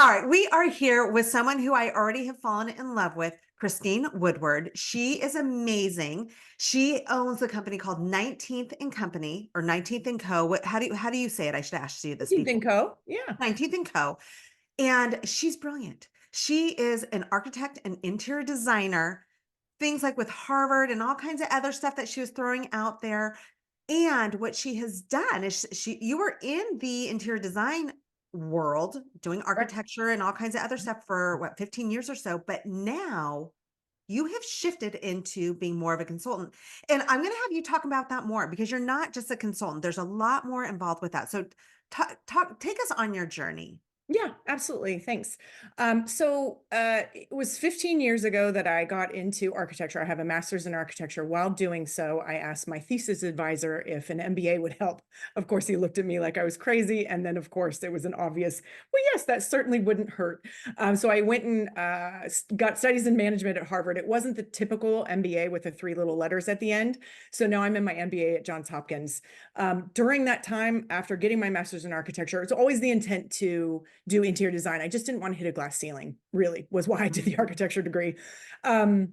All right, we are here with someone who I already have fallen in love with, Christine Woodward. She is amazing. She owns a company called 19th and Company or 19th and Co. How do you say it? I should ask you this 19th before. and Co. Yeah. 19th and Co. And she's brilliant. She is an architect and interior designer, things like with Harvard and all kinds of other stuff that she was throwing out there. And what she has done is you were in the interior design world doing Correct. architecture and all kinds of other stuff for what, 15 years or so, but now you have shifted into being more of a consultant. And I'm going to have you talk about that more because you're not just a consultant. There's a lot more involved with that. So take us on your journey. Yeah, absolutely. Thanks. It was 15 years ago that I got into architecture. I have a master's in architecture. While doing so, I asked my thesis advisor if an MBA would help. Of course, he looked at me like I was crazy. And then, of course, there was an obvious, well, yes, that certainly wouldn't hurt. So I went and got studies in management at Harvard. It wasn't the typical MBA with the three little letters at the end. So now I'm in my MBA at Johns Hopkins. During that time, after getting my master's in architecture, it's always the intent to do interior design. I just didn't want to hit a glass ceiling, really, was why I did the architecture degree. So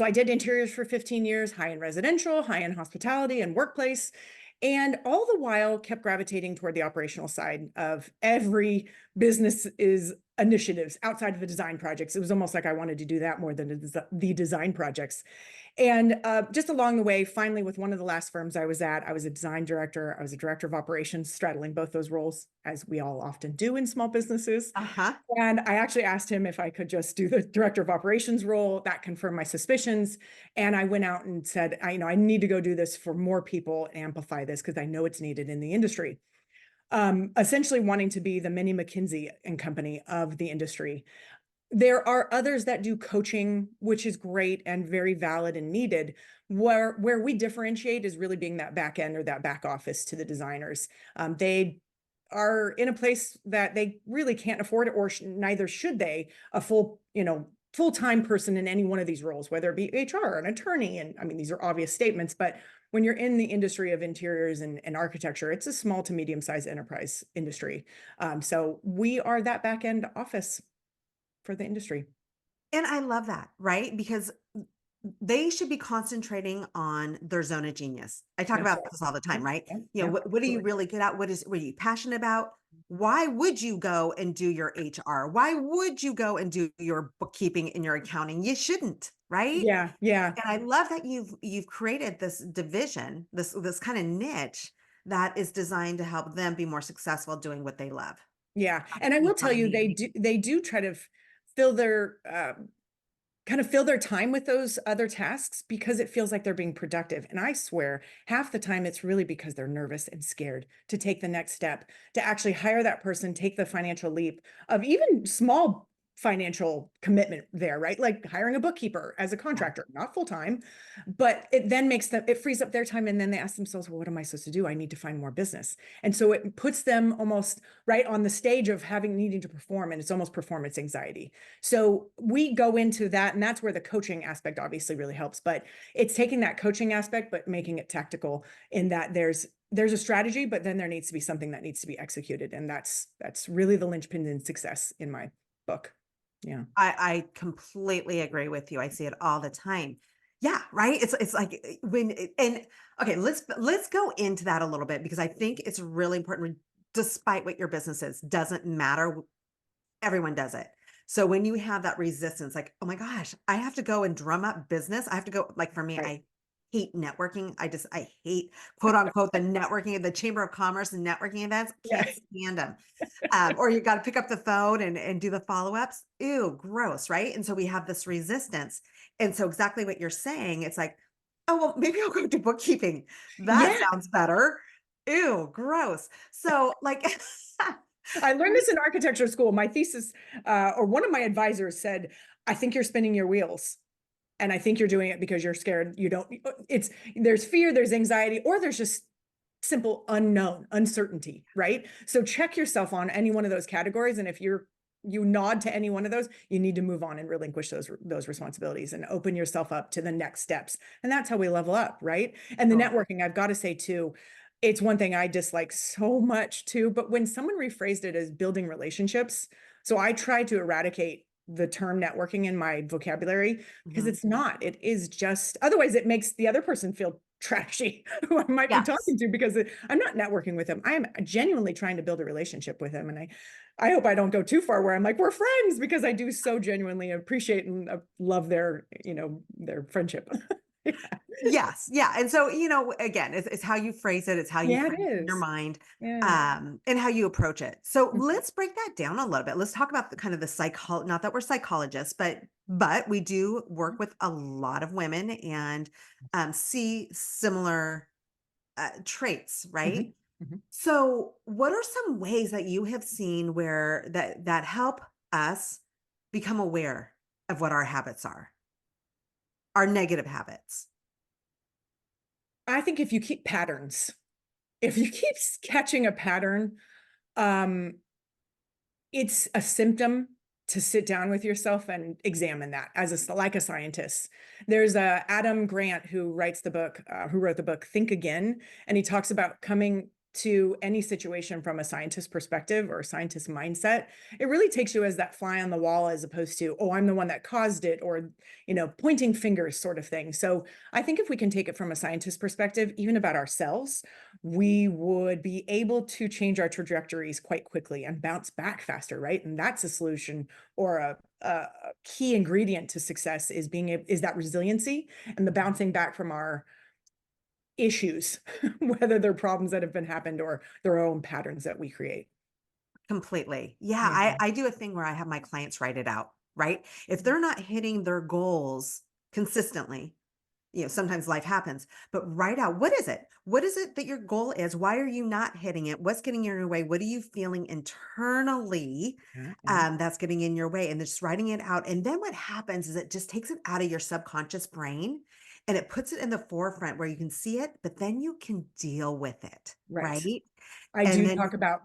I did interiors for 15 years, high-end residential, high-end hospitality and workplace, and all the while kept gravitating toward the operational side of every business's initiatives outside of the design projects. It was almost like I wanted to do that more than the design projects. And just along the way, finally, with one of the last firms I was at, I was a design director. I was a director of operations, straddling both those roles, as we all often do in small businesses. Uh-huh. And I actually asked him if I could just do the director of operations role. That confirmed my suspicions. And I went out and said, I need to go do this for more people and amplify this because I know it's needed in the industry. Essentially wanting to be the mini McKinsey and Company of the industry. There are others that do coaching, which is great and very valid and needed. Where we differentiate is really being that back end or that back office to the designers. They are in a place that they really can't afford it, or neither should they, a full-time person in any one of these roles, whether it be HR, an attorney. And I mean, these are obvious statements, but when you're in the industry of interiors and architecture, it's a small to medium-sized enterprise industry. So we are that back end office for the industry. And I love that, right? Because they should be concentrating on their zone of genius. I talk Yeah. about this all the time, right? Yeah. You know, Yeah. what are you really good at? What are you passionate about? Why would you go and do your HR? Why would you go and do your bookkeeping and your accounting? You shouldn't, right? Yeah. Yeah. And I love that you've created this division, this kind of niche that is designed to help them be more successful doing what they love. Yeah. And I will tell you, they do try to fill their kind of fill their time with those other tasks because it feels like they're being productive. And I swear, half the time it's really because they're nervous and scared to take the next step, to actually hire that person, take the financial leap of even small financial commitment there, right? Like hiring a bookkeeper as a contractor, not full time, but it then it frees up their time. And then they ask themselves, well, what am I supposed to do? I need to find more business. And so it puts them almost right on the stage of needing to perform. And it's almost performance anxiety. So we go into that, and that's where the coaching aspect obviously really helps, but it's taking that coaching aspect, but making it tactical in that there's a strategy, but then there needs to be something that needs to be executed. And that's really the linchpin in success in my book. Yeah. I completely agree with you. I see it all the time. Yeah, right. It's like and okay, let's go into that a little bit because I think it's really important. Despite what your business is, doesn't matter. Everyone does it. So when you have that resistance, like, oh my gosh, I have to go and drum up business. I have to go, like for me, Right. I hate networking. I hate quote unquote the networking of the Chamber of Commerce and networking events. Can't Yeah. stand them. Or you got to pick up the phone and do the follow-ups. Ew, gross, right? And so we have this resistance. And so exactly what you're saying, it's like, oh, well, maybe I'll go do bookkeeping. That Yeah. sounds better. Ew, gross. So like, I learned this in architecture school. My thesis, or one of my advisors said, I think you're spinning your wheels. And I think you're doing it because you're scared. There's fear, there's anxiety, or there's just simple unknown, uncertainty, right? So check yourself on any one of those categories. And if you nod to any one of those, you need to move on and relinquish those responsibilities and open yourself up to the next steps. And that's how we level up, right? And the networking, I've got to say too, it's one thing I dislike so much too, but when someone rephrased it as building relationships, So I try to eradicate the term networking in my vocabulary because Mhm. it's not. It is just, otherwise it makes the other person feel trashy who I might be Yes. talking to because I'm not networking with them. I am genuinely trying to build a relationship with them. And I hope I don't go too far where I'm like, we're friends, because I do so genuinely appreciate and love their, their friendship. Yeah. Yes. Yeah. And so, again, it's how you phrase it, it's how you Yeah, it frame it in your is. mind, Yeah. and how you approach it. So Mhm. let's break that down a little bit. Let's talk about the kind of the not that we're psychologists, but we do work with a lot of women and see similar traits, right? Mhm. Mhm. So, what are some ways that you have seen where that help us become aware of what our habits are, our negative habits? I think if you keep patterns, if you keep catching a pattern, um, it's a symptom to sit down with yourself and examine that as like a scientist. There's Adam Grant who who wrote the book Think Again, and he talks about coming to any situation from a scientist perspective or a scientist mindset. It really takes you as that fly on the wall as opposed to, oh, I'm the one that caused it, or pointing fingers sort of thing. So I think if we can take it from a scientist perspective, even about ourselves, we would be able to change our trajectories quite quickly and bounce back faster, right? And that's a solution, or a key ingredient to success is is that resiliency and the bouncing back from our issues, whether they're problems that have been happened or their own patterns that we create. Completely. Yeah, Yeah. I do a thing where I have my clients write it out, right? If they're not hitting their goals consistently, sometimes life happens, but write out, what is it? What is it that your goal is? Why are you not hitting it? What's getting in your way? What are you feeling internally Yeah. Yeah. that's getting in your way? And just writing it out. And then what happens is it just takes it out of your subconscious brain and it puts it in the forefront where you can see it, but then you can deal with it, Right. right? I And do then talk about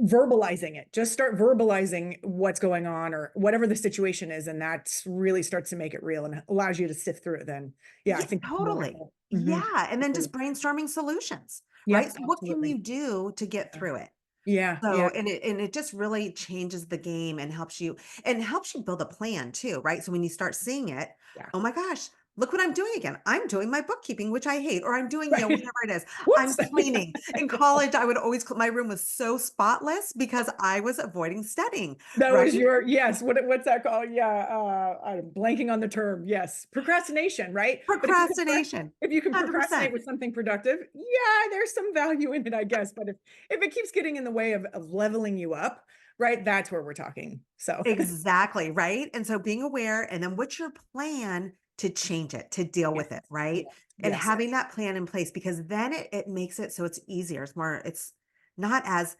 verbalizing it. Just start verbalizing what's going on or whatever the situation is. And that really starts to make it real and allows you to sift through it then. Yeah, I yeah, think it's totally. wonderful. Mhm. Yeah, and then just brainstorming solutions, right? Yep, So what can absolutely. you do to get Yeah. through it? Yeah, So, yeah, and it just really changes the game and helps you build a plan too, right? So when you start seeing it, yeah. oh my gosh, look what I'm doing again. I'm doing my bookkeeping, which I hate, or I'm doing, Right. whatever it is. I'm Whoops. cleaning. In college, I would always, my room was so spotless because I was avoiding studying, That right? was yes. What's that called? Yeah, I'm blanking on the term. Yes, procrastination, right? But Procrastination, if you can procrastinate 100%. with something productive, yeah, there's some value in it, I guess. But if it keeps getting in the way of leveling you up, right, that's where we're talking. So Exactly, right? And so being aware and then what's your plan to change it, to deal yes, with it, right? yes, And yes, having that plan in place because then it makes it so it's easier. It's not as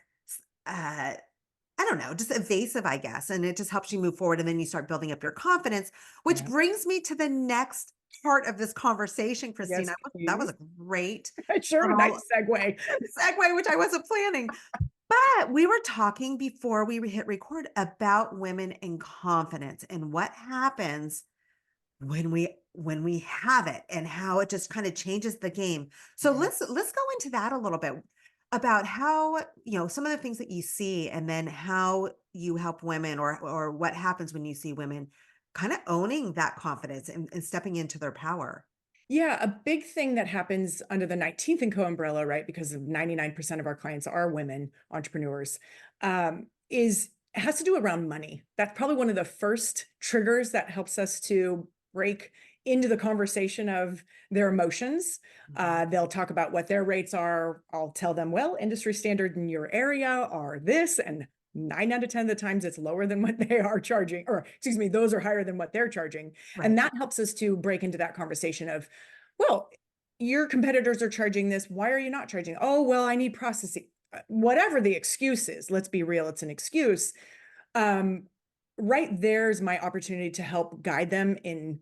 uh I don't know, just evasive, I guess. And it just helps you move forward and then you start building up your confidence, which yeah. brings me to the next part of this conversation, Yes, Christina. That was please. a great Sure, little nice segue. segue, which I wasn't planning. But we were talking before we hit record about women and confidence and what happens when we have it and how it just kind of changes the game. So Yeah. let's go into that a little bit about how, some of the things that you see and then how you help women or what happens when you see women kind of owning that confidence and stepping into their power. Yeah, a big thing that happens under the 19th and Co umbrella, right? Because of 99% of our clients are women entrepreneurs, is has to do around money. That's probably one of the first triggers that helps us to break into the conversation of their emotions. Mhm. They'll talk about what their rates are. I'll tell them, well, industry standard in your area are this, and 9 out of 10 of the times it's lower than what they are charging, or excuse me, those are higher than what they're charging. And Right. that helps us to break into that conversation of, well, your competitors are charging this. Why are you not charging? Oh, well, I need processing. Whatever the excuse is, let's be real, it's an excuse. Um, right there's my opportunity to help guide them in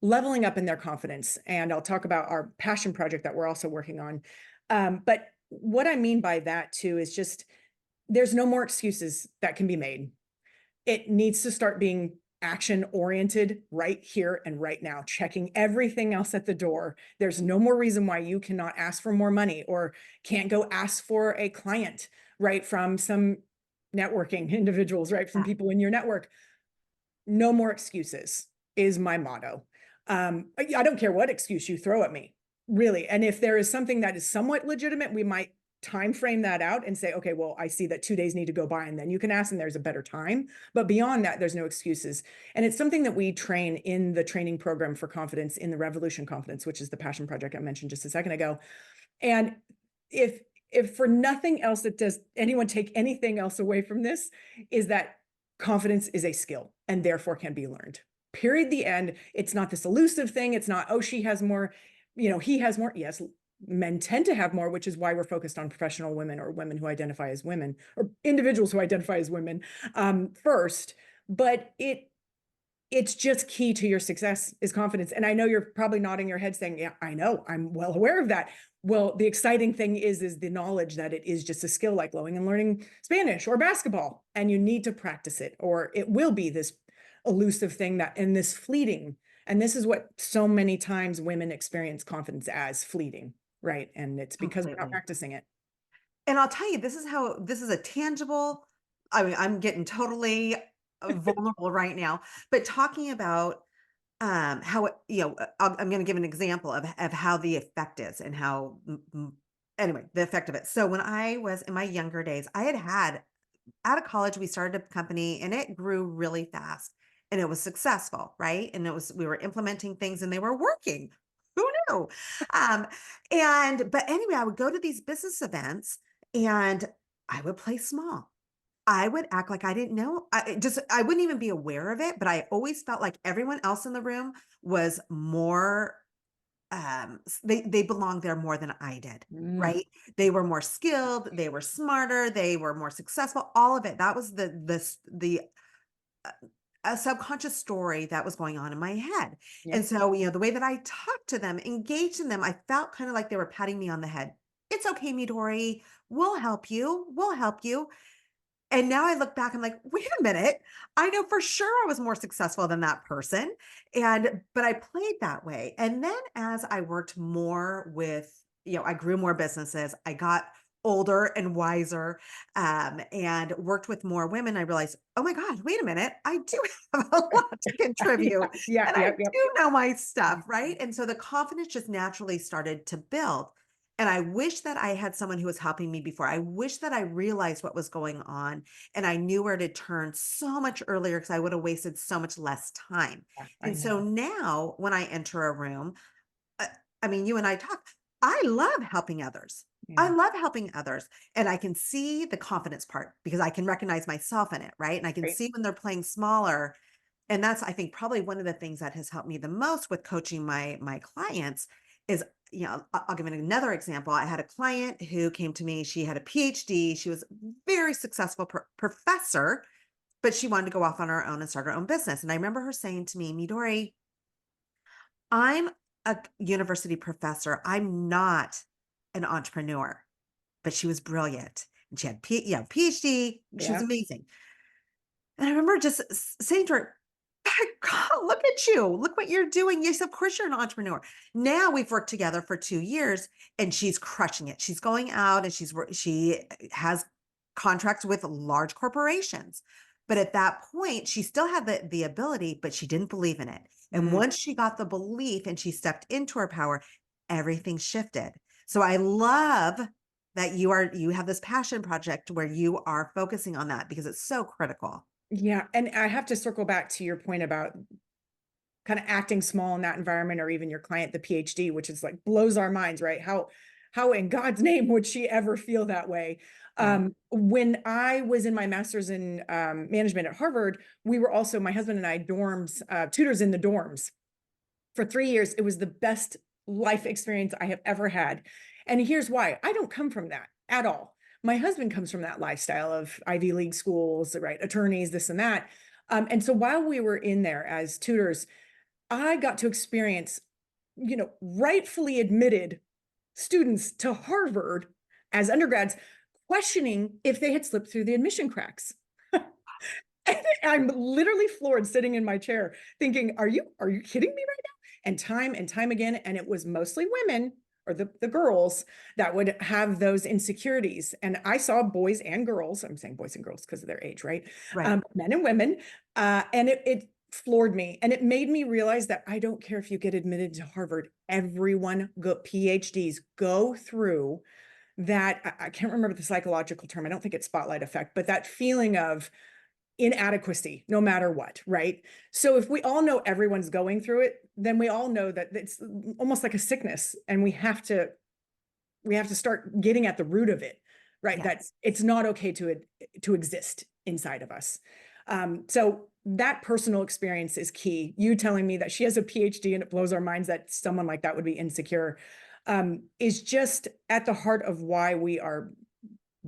leveling up in their confidence. And I'll talk about our passion project that we're also working on. But what I mean by that too is just there's no more excuses that can be made. It needs to start being action oriented right here and right now, checking everything else at the door. There's no more reason why you cannot ask for more money or can't go ask for a client, right? From some networking individuals, right? From Yeah. people in your network. No more excuses is my motto. I don't care what excuse you throw at me, really. And if there is something that is somewhat legitimate, we might time frame that out and say, okay, well, I see that 2 days need to go by, and then you can ask, and there's a better time. But beyond that, there's no excuses. And it's something that we train in the training program for confidence in the Revolution Confidence, which is the passion project I mentioned just a second ago. And if for nothing else, that does anyone take anything else away from this, is that confidence is a skill and therefore can be learned. Period. The end. It's not this elusive thing. It's not, oh, she has more, he has more. Yes, men tend to have more, which is why we're focused on professional women, or women who identify as women, or individuals who identify as women first. But it's just key to your success is confidence. And I know you're probably nodding your head saying, yeah, I know, I'm well aware of that. Well, the exciting thing is the knowledge that it is just a skill, like going and learning Spanish or basketball, and you need to practice it, or it will be this elusive thing that, and this fleeting. And this is what so many times women experience confidence as fleeting, right? And it's because we're not Completely. practicing it. And I'll tell you, this is a tangible, I mean, I'm getting totally vulnerable right now, but talking about how I'm going to give an example of how the effect is, and how anyway, the effect of it. So when I was in my younger days, I had out of college, we started a company and it grew really fast and it was successful, right? And we were implementing things and they were working. Who knew? Um, but anyway, I would go to these business events and I would play small. I would act like I didn't know. I wouldn't even be aware of it, but I always felt like everyone else in the room was more, they belonged there more than I did, Mm, right? They were more skilled, they were smarter, they were more successful, all of it. That was the uh, a subconscious story that was going on in my head. yeah. And so, the way that I talked to them, engaged in them, I felt kind of like they were patting me on the head. It's okay, Midori. We'll help you. We'll help you. And now I look back, I'm like, wait a minute. I know for sure I was more successful than that person. But I played that way. And then as I worked more with, I grew more businesses, I got older and wiser, and worked with more women, I realized, oh my God, wait a minute. I do have a lot to Yeah, contribute yeah, and I yeah, yeah. do know my stuff. Right. And so the confidence just naturally started to build. And I wish that I had someone who was helping me before. I wish that I realized what was going on and I knew where to turn so much earlier, because I would have wasted so much less time. I And so know. now when I enter a room, uh, I mean, you and I talk, I love helping others. I Yeah, love helping others. And I can see the confidence part because I can recognize myself in it. Right. And I can right. see when they're playing smaller. And that's, I think, probably one of the things that has helped me the most with coaching my clients is, I'll give another example. I had a client who came to me. She had a PhD. She was a very successful professor, but she wanted to go off on her own and start her own business. And I remember her saying to me, Midori, I'm a university professor. I'm not an entrepreneur, but she was brilliant. And she had PhD. She was Yeah. amazing. And I remember just saying to her, God, look at you. Look what you're doing. Yes, of course you're an entrepreneur. Now we've worked together for 2 years and she's crushing it. She's going out and she has contracts with large corporations. But at that point, she still had the ability, but she didn't believe in it. And Mm. once she got the belief and she stepped into her power, everything shifted. So I love that you have this passion project where you are focusing on that because it's so critical. Yeah. And I have to circle back to your point about kind of acting small in that environment, or even your client, the PhD, which is like blows our minds, right? How in God's name would she ever feel that way? Yeah. When I was in my master's in management at Harvard, we were also, my husband and I, dorms, tutors in the dorms for 3 years. It was the best life experience I have ever had. And here's why. I don't come from that at all. My husband comes from that lifestyle of Ivy League schools, right? Attorneys, this and that. And so while we were in there as tutors, I got to experience, rightfully admitted students to Harvard as undergrads questioning if they had slipped through the admission cracks. And I'm literally floored sitting in my chair thinking, are you kidding me right now? And time again, and it was mostly women or the girls that would have those insecurities. And I saw boys and girls, I'm saying boys and girls because of their age, right? Right. Men and women. And it floored me. And it made me realize that I don't care if you get admitted to Harvard, everyone PhDs go through that. I can't remember the psychological term. I don't think it's spotlight effect, but that feeling of inadequacy, no matter what, right? So if we all know everyone's going through it, then we all know that it's almost like a sickness, and we have to start getting at the root of it, right? Yes. That it's not okay to exist inside of us. So that personal experience is key. You telling me that she has a PhD and it blows our minds that someone like that would be insecure, is just at the heart of why we are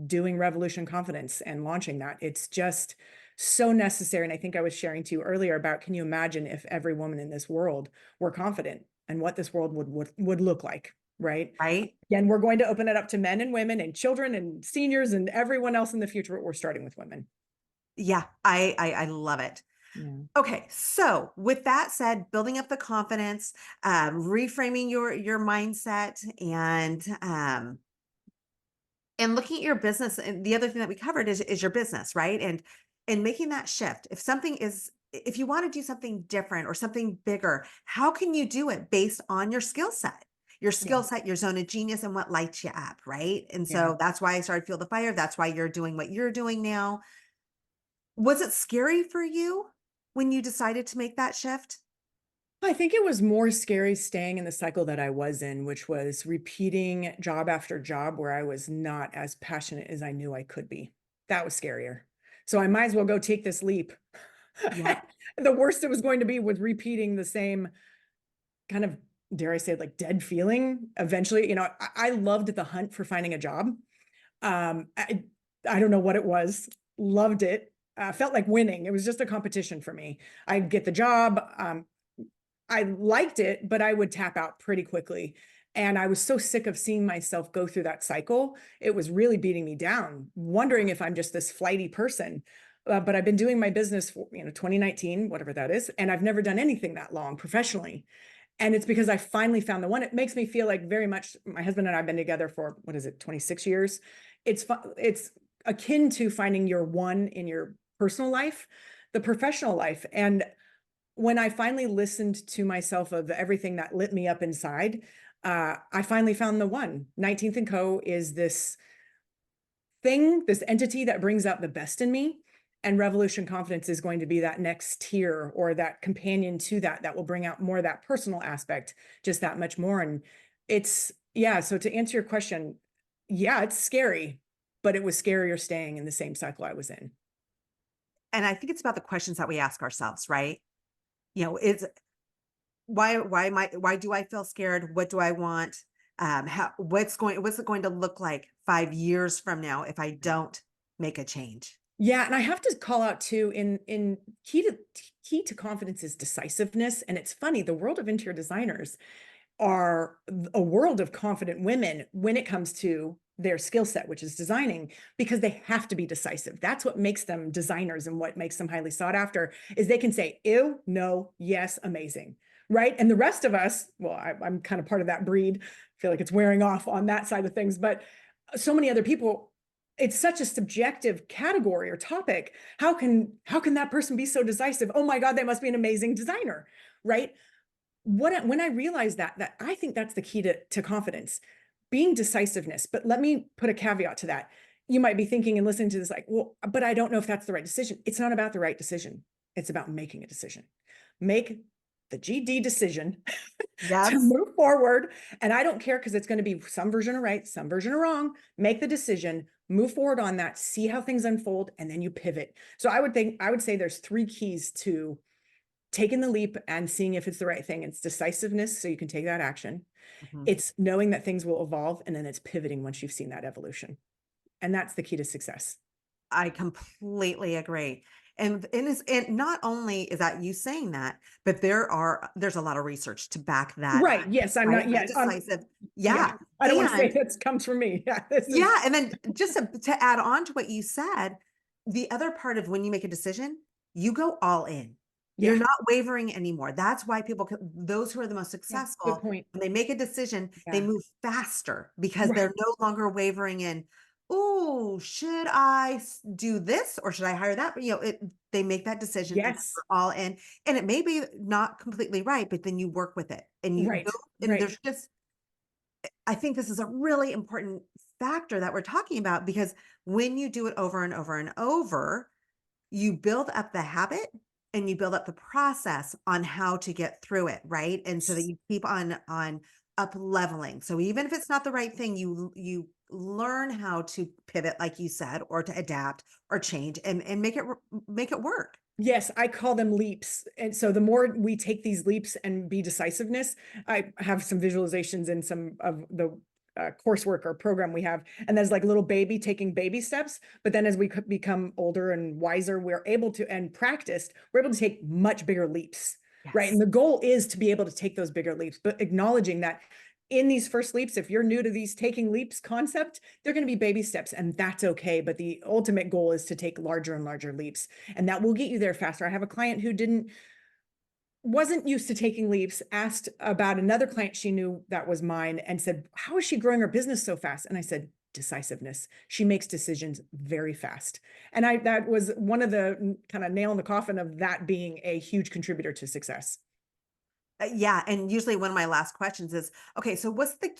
doing Revolution Confidence and launching that. It's just so necessary. And I think I was sharing to you earlier about, can you imagine if every woman in this world were confident, and what this world would look like, right? Right. Again, we're going to open it up to men and women and children and seniors and everyone else in the future, but we're starting with women. Yeah, I love it. Yeah. Okay, so with that said, building up the confidence, reframing your mindset, and looking at your business. And the other thing that we covered is your business, right? And making that shift. If you want to do something different or something bigger, how can you do it based on your skill set? Your skill set, your zone of genius, and what lights you up, right? And Yeah. so that's why I started Feel the Fire. That's why you're doing what you're doing now. Was it scary for you when you decided to make that shift? I think it was more scary staying in the cycle that I was in, which was repeating job after job where I was not as passionate as I knew I could be. That was scarier. So I might as well go take this leap. Yeah. The worst it was going to be was repeating the same kind of, dare I say it, like dead feeling. Eventually, I loved the hunt for finding a job. I don't know what it was. Loved it. Felt like winning. It was just a competition for me. I'd get the job. I liked it, but I would tap out pretty quickly. And I was so sick of seeing myself go through that cycle. It was really beating me down, wondering if I'm just this flighty person. But I've been doing my business for, 2019, whatever that is. And I've never done anything that long professionally. And it's because I finally found the one. It makes me feel like very much, my husband and I have been together for, 26 years. It's akin to finding your one in your personal life, the professional life. And when I finally listened to myself of everything that lit me up inside, I finally found the one. 19th & Co. is this thing, this entity that brings out the best in me. And Revolution Confidence is going to be that next tier, or that companion to that will bring out more of that personal aspect, just that much more. And so to answer your question, yeah, it's scary, but it was scarier staying in the same cycle I was in. And I think it's about the questions that we ask ourselves, right? It's why do I feel scared? What do I want? What's it going to look like 5 years from now if I don't make a change? Yeah. And I have to call out too, in key to confidence is decisiveness. And it's funny, the world of interior designers are a world of confident women when it comes to their skill set, which is designing, because they have to be decisive. That's what makes them designers, and what makes them highly sought after is they can say, ew, no, yes, amazing, right? And the rest of us, well, I'm kind of part of that breed. I feel like it's wearing off on that side of things, but so many other people, it's such a subjective category or topic. How can that person be so decisive? Oh my God, they must be an amazing designer, right? When I realized that I think that's the key to confidence, being decisiveness. But let me put a caveat to that. You might be thinking and listening to this like, well, but I don't know if that's the right decision. It's not about the right decision. It's about making a decision. Make the GD decision to move forward. And I don't care, because it's going to be some version of right, some version of wrong. Make the decision, move forward on that, see how things unfold, and then you pivot. So I would say there's 3 keys to taking the leap and seeing if it's the right thing. It's decisiveness, so you can take that action. Mhm. It's knowing that things will evolve, and then it's pivoting once you've seen that evolution. And that's the key to success. I completely agree. And not only is that you saying that, but there's a lot of research to back that Right. up, Yes, I'm right? not yet. Decisive. Yeah. Yeah. I don't want to say And that comes from me. Yeah. yeah. And then just to add on to what you said, the other part of when you make a decision, you go all in. You're Yeah. not wavering anymore. That's why those who are the most Yeah. Good successful, point. when they make a decision, they Yeah. move faster because Right. they're no longer wavering in, oh, should I do this or should I hire that? But, they make that decision and Yes. they're all in. And it may be not completely right, but then you work with it and you go, Right. and Right. there's just, I think this is a really important factor that we're talking about because when you do it over and over and over, you build up the habit and you build up the process on how to get through it, right? And so that you keep on up leveling. So even if it's not the right thing, you learn how to pivot, like you said, or to adapt or change and make it work. Yes, I call them leaps. And so the more we take these leaps and be decisiveness, I have some visualizations in some of the coursework or program we have. And there's like a little baby taking baby steps. But then as we become older and wiser, we're able to, and practiced, we're able to take much bigger leaps. Right. And Yes. the goal is to be able to take those bigger leaps, but acknowledging that in these first leaps, if you're new to these taking leaps concept, they're going to be baby steps and that's okay. But the ultimate goal is to take larger and larger leaps, and that will get you there faster. I have a client who wasn't used to taking leaps, asked about another client she knew that was mine and said, how is she growing her business so fast? And I said, decisiveness. She makes decisions very fast. And that was one of the kind of nail in the coffin of that being a huge contributor to success. Yeah. And usually one of my last questions is, okay, so what's one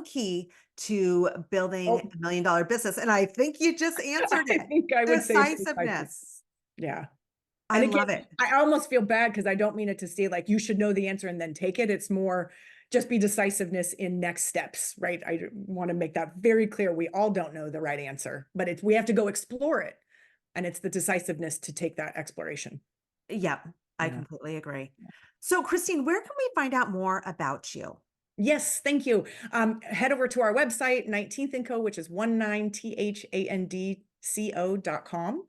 key to building Oh, $1 million business? And I think you just answered I it. think I would say decisive. Decisiveness. Yeah. I And again, love it. I almost feel bad because I don't mean it to say like you should know the answer and then take it. It's more just be decisiveness in next steps, right? I want to make that very clear. We all don't know the right answer, but we have to go explore it. And it's the decisiveness to take that exploration. Yep. I Yeah. completely agree. So Christine, where can we find out more about you? Yes, thank you. Head over to our website, 19th & Co, which is 19thandco.com.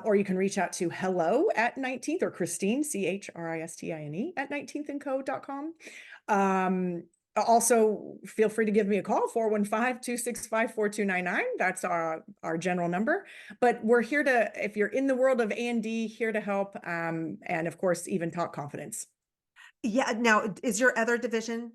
Or you can reach out to hello@19th or Christine, Christine at 19thandco.com. Also, feel free to give me a call, 415-265-4299. That's our general number. But we're here to, if you're in the world of A&D, here to help. And of course, even talk confidence. Yeah. Now, is your other division,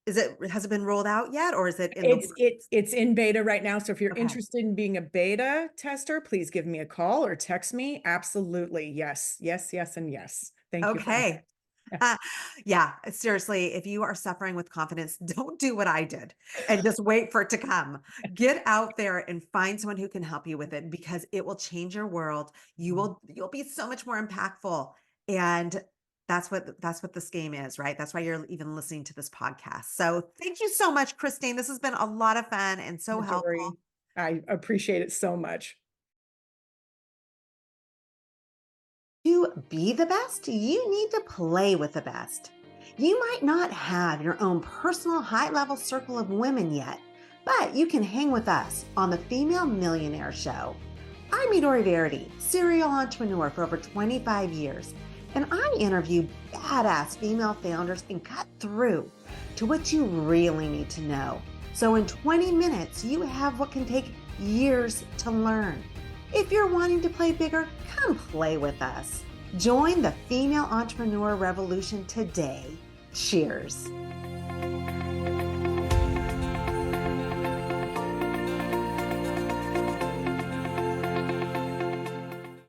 has it been rolled out yet or is it in the It's in beta right now. So if you're Okay. interested in being a beta tester, please give me a call or text me. Absolutely. Yes, yes, yes, and yes. Thank you. Okay. Yeah. Yeah, seriously, if you are suffering with confidence, don't do what I did and just wait for it to come. Get out there and find someone who can help you with it because it will change your world. You'll be so much more impactful. And that's what this game is, right? That's why you're even listening to this podcast. So thank you so much, Christine. This has been a lot of fun and so helpful. Dory, I appreciate it so much. To be the best, you need to play with the best. You might not have your own personal high-level circle of women yet, but you can hang with us on the Female Millionaire Show. I'm Midori Verity, serial entrepreneur for over 25 years, and I interview badass female founders and cut through to what you really need to know. So in 20 minutes, you have what can take years to learn. If you're wanting to play bigger, come play with us. Join the female entrepreneur revolution today. Cheers.